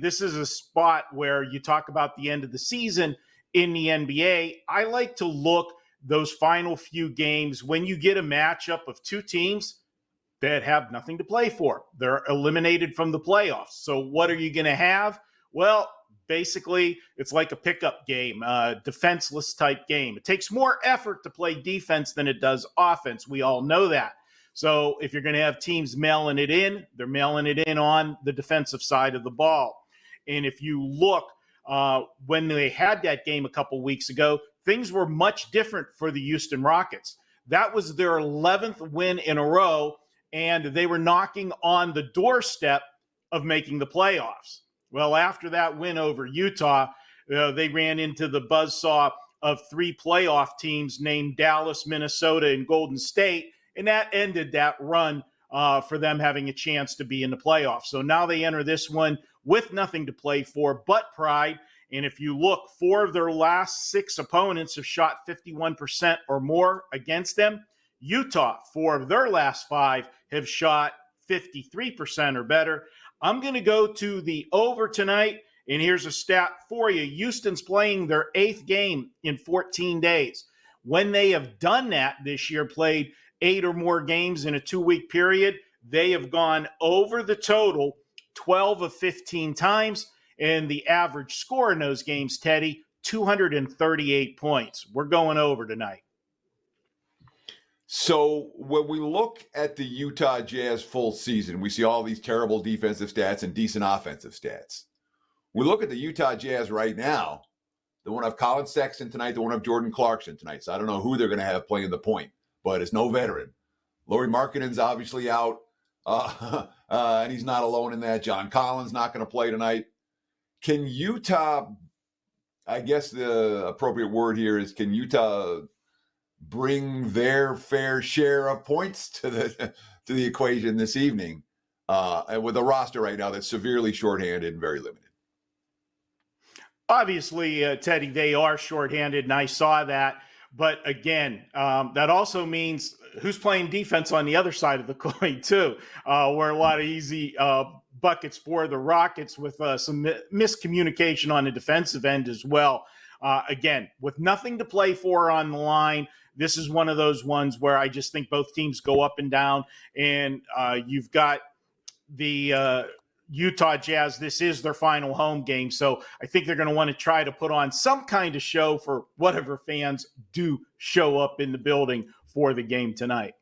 this is a spot where you talk about the end of the season in the NBA. I like to look those final few games when you get a matchup of two teams that have nothing to play for. They're eliminated from the playoffs. So what are you going to have? Well, basically, it's like a pickup game, a defenseless type game. It takes more effort to play defense than it does offense. We all know that. So if you're going to have teams mailing it in, they're mailing it in on the defensive side of the ball. And if you look, when they had that game a couple weeks ago, things were much different for the Houston Rockets. That was their 11th win in a row, and they were knocking on the doorstep of making the playoffs. Well, after that win over Utah, they ran into the buzzsaw of three playoff teams named Dallas, Minnesota, and Golden State, and that ended that run for them having a chance to be in the playoffs. So now they enter this one with nothing to play for but pride. And if you look, 4 of their last 6 opponents have shot 51% or more against them. Utah, 4 of their last 5 have shot 53% or better. I'm going to go to the over tonight, and here's a stat for you. Houston's playing their 8th game in 14 days. When they have done that this year, played 8 or more games in a 2-week period, they have gone over the total 12 of 15 times, and the average score in those games, Teddy, 238 points. We're going over tonight. So when we look at the Utah Jazz full season, we see all these terrible defensive stats and decent offensive stats. We look at the Utah Jazz right now. They won't have Colin Sexton tonight. They won't have Jordan Clarkson tonight. So I don't know who they're going to have playing the point, but it's no veteran. Lauri Markkanen's obviously out, and he's not alone in that. John Collins not going to play tonight. Can Utah, I guess the appropriate word here is, can Utah bring their fair share of points to the equation this evening, and with a roster right now that's severely shorthanded and very limited? Obviously, Teddy, they are shorthanded, and I saw that. But again, that also means who's playing defense on the other side of the coin too, where a lot of easy buckets for the Rockets with some miscommunication on the defensive end as well. Again, with nothing to play for on the line, this is one of those ones where I just think both teams go up and down, and you've got the Utah Jazz. This is their final home game, so I think they're going to want to try to put on some kind of show for whatever fans do show up in the building for the game tonight.